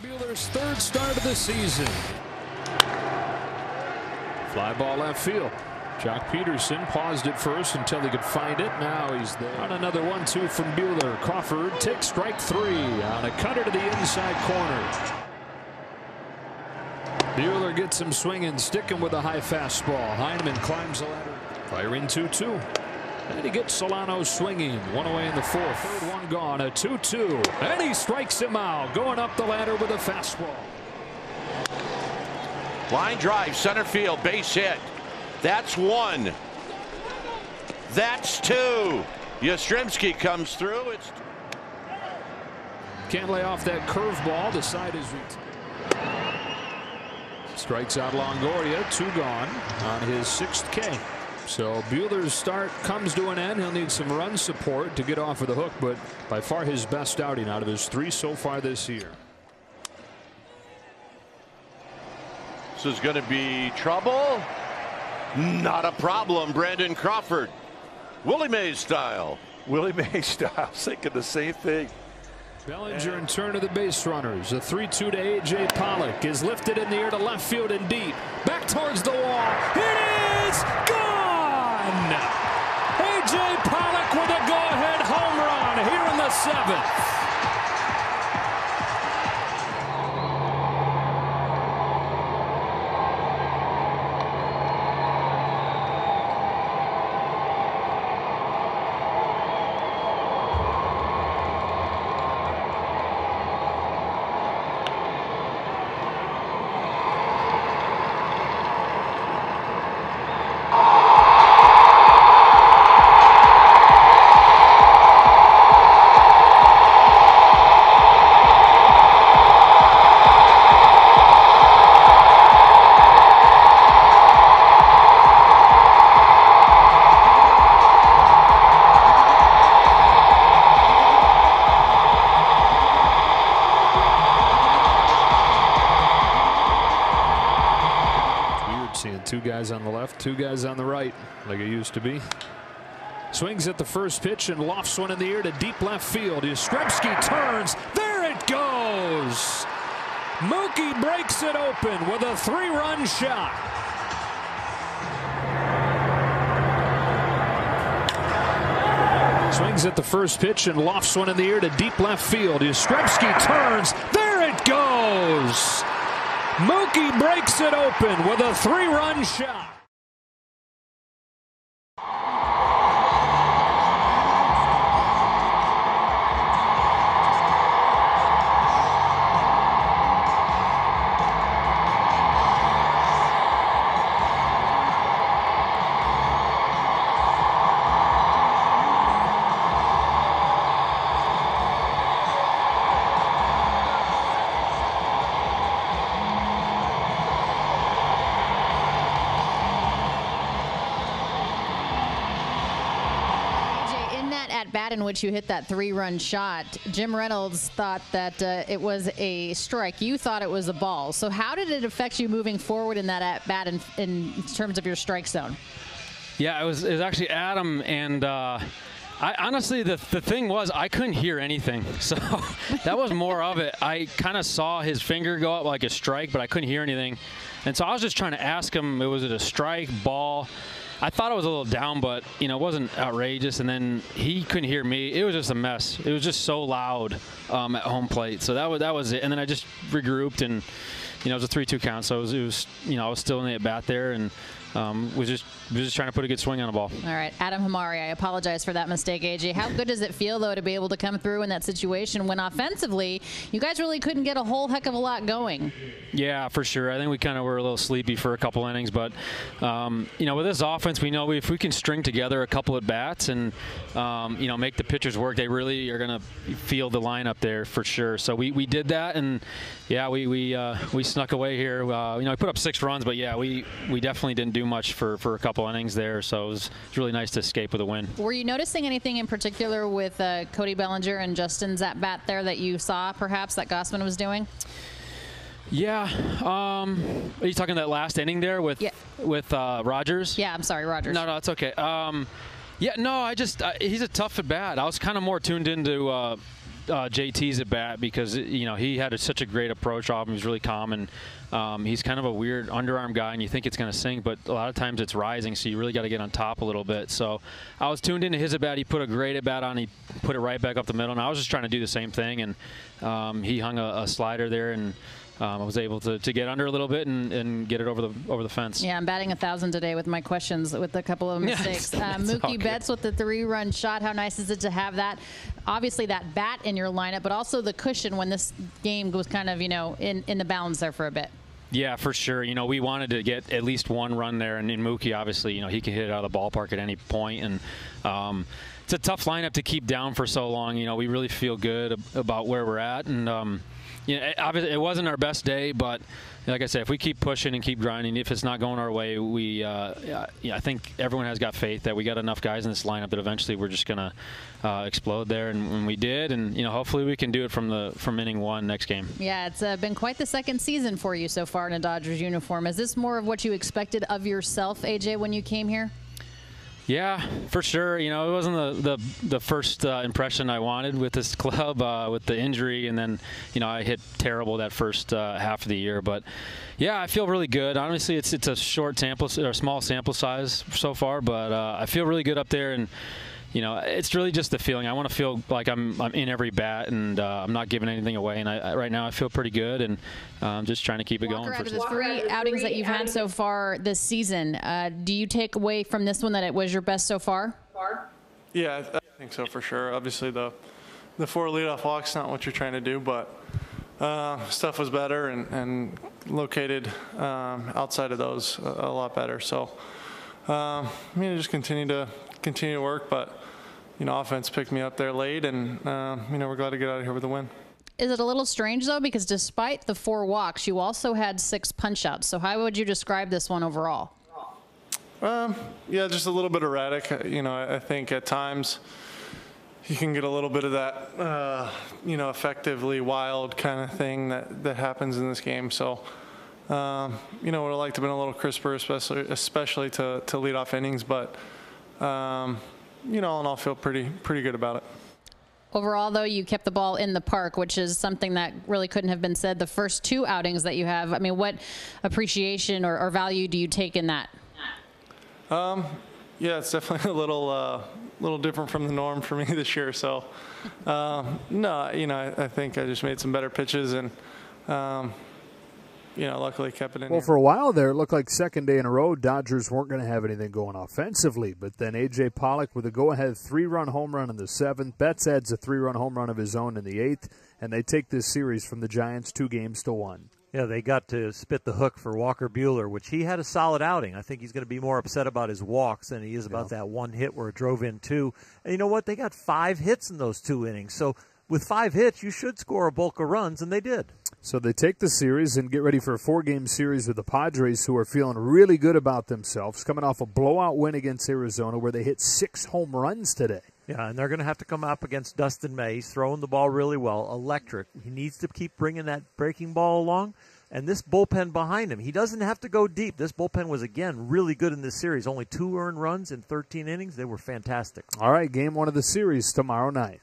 Buehler's third start of the season. Fly ball left field. Jock Peterson paused it first until he could find it. Now he's there on another 1-2 from Buehler. Crawford takes strike 3 on a cutter to the inside corner. Buehler gets him swinging, sticking with a high fastball. Heineman climbs the ladder, firing 2-2. And he gets Solano swinging. One away in the fourth. Third one gone. A 2-2. And he strikes him out. Going up the ladder with a fastball. Line drive, center field, base hit. That's 1. That's 2. Yastrzemski comes through. Can't lay off that curveball. The side is strikes out Longoria. 2 gone on his 6th K. So Buehler's start comes to an end. He'll need some run support to get off of the hook, but by far his best outing out of his 3 so far this year. This is going to be trouble. Not a problem. Brandon Crawford, Willie Mays style. Willie Mays style, thinking the same thing. Bellinger in turn of the base runners. A 3-2 to A.J. Pollock is lifted in the air to left field and deep. Back towards the wall. It is gone! A.J. Pollock with a go-ahead home run here in the 7th. Seeing 2 guys on the left, 2 guys on the right, like it used to be. Swings at the first pitch and lofts one in the air to deep left field. Yastrzemski turns. There it goes. Mookie breaks it open with a 3-run shot. Swings at the first pitch and lofts one in the air to deep left field. Yastrzemski turns. There it goes. Mookie breaks it open with a 3-run shot. Bat in which you hit that 3-run shot, Jim Reynolds thought that it was a strike. You thought it was a ball. So how did it affect you moving forward in that at bat in terms of your strike zone? Yeah, it was actually Adam, and I honestly the thing was I couldn't hear anything, so that was more of it. I kind of saw his finger go up like a strike, but I couldn't hear anything, and so I was just trying to ask him, was it a strike, ball? I thought it was a little down, but it wasn't outrageous. And then he couldn't hear me. It was just a mess. It was just so loud at home plate. So that was it. And then I just regrouped, and it was a 3-2 count. So it was I was still in the at bat there, and was just trying to put a good swing on the ball. All right, Adam Hamari, I apologize for that mistake, AJ. How good does it feel, though, to be able to come through in that situation when offensively you guys really couldn't get a whole heck of a lot going? Yeah, for sure. I think we kind of were a little sleepy for a couple innings, but with this offense, we know if we can string together a couple at bats and make the pitchers work, they really are going to feel the lineup there for sure. So we did that, and yeah, we snuck away here. We put up 6 runs, but yeah, we definitely didn't do much for a couple innings there, so it was really nice to escape with a win. Were you noticing anything in particular with Cody Bellinger and Justin's at bat there that you saw perhaps that Gausman was doing? Yeah. Are you talking that last inning there with Rogers? Yeah, I'm sorry, Rogers. No, it's okay. Yeah, no, he's a tough at bat. I was kind of more tuned into JT's at bat because he had such a great approach off him. He was really calm, and he's kind of a weird underarm guy, and you think it's going to sink, but a lot of times it's rising, so you really got to get on top a little bit. So I was tuned into his at bat. He put a great at bat on. He put it right back up the middle, and I was just trying to do the same thing, and he hung a slider there, and I was able to get under a little bit and get it over the fence. Yeah, I'm batting 1,000 today with my questions with a couple of mistakes. Mookie Betts with the 3-run shot. How nice is it to have that? Obviously, that bat in your lineup, but also the cushion when this game was kind of, in the balance there for a bit. Yeah, for sure. We wanted to get at least one run there, and in Mookie, obviously, he can hit it out of the ballpark at any point, and it's a tough lineup to keep down for so long. We really feel good about where we're at, and obviously it wasn't our best day, but like I said, if we keep pushing and keep grinding, if it's not going our way, I think everyone has got faith that we got enough guys in this lineup that eventually we're just going to explode there, and we did, and hopefully we can do it from inning 1 next game. Yeah, it's been quite the second season for you so far in a Dodgers uniform. Is this more of what you expected of yourself, AJ, when you came here? Yeah, for sure. It wasn't the first impression I wanted with this club with the injury, and then I hit terrible that first half of the year. But yeah, I feel really good. Honestly, it's a small sample size so far, but I feel really good up there, and it's really just the feeling. I want to feel like I'm in every bat, and I'm not giving anything away. And right now I feel pretty good, and I'm just trying to keep it going. Out of the 3 outings that you've had so far this season, do you take away from this one that it was your best so far? Yeah, I think so for sure. Obviously, the 4 leadoff walks not what you're trying to do, but stuff was better and located outside of those a lot better. So just continue to work, but offense picked me up there late, and we're glad to get out of here with a win. Is it a little strange though, because despite the 4 walks, you also had 6 punch-outs? So how would you describe this one overall? Yeah, just a little bit erratic. I think at times you can get a little bit of that effectively wild kind of thing that happens in this game. So would have liked to have been a little crisper, especially to lead off innings, but all in all, feel pretty good about it. Overall, though, you kept the ball in the park, which is something that really couldn't have been said the first 2 outings that you have. I mean, what appreciation or value do you take in that? Yeah, it's definitely a little different from the norm for me this year. So, no, I think I just made some better pitches, and luckily kept it in. Well, for a while there, it looked like second day in a row, Dodgers weren't going to have anything going offensively. But then A.J. Pollock with a go-ahead 3-run home run in the 7th. Betts adds a 3-run home run of his own in the 8th. And they take this series from the Giants 2-1. Yeah, they got to spit the hook for Walker Buehler, which he had a solid outing. I think he's going to be more upset about his walks than he is about that one hit where it drove in 2. And you know what? They got 5 hits in those 2 innings. So with 5 hits, you should score a bulk of runs, and they did. So they take the series and get ready for a 4-game series with the Padres, who are feeling really good about themselves, coming off a blowout win against Arizona where they hit 6 home runs today. Yeah, and they're going to have to come up against Dustin May. He's throwing the ball really well, electric. He needs to keep bringing that breaking ball along. And this bullpen behind him, he doesn't have to go deep. This bullpen was, again, really good in this series. Only 2 earned runs in 13 innings. They were fantastic. All right, game 1 of the series tomorrow night.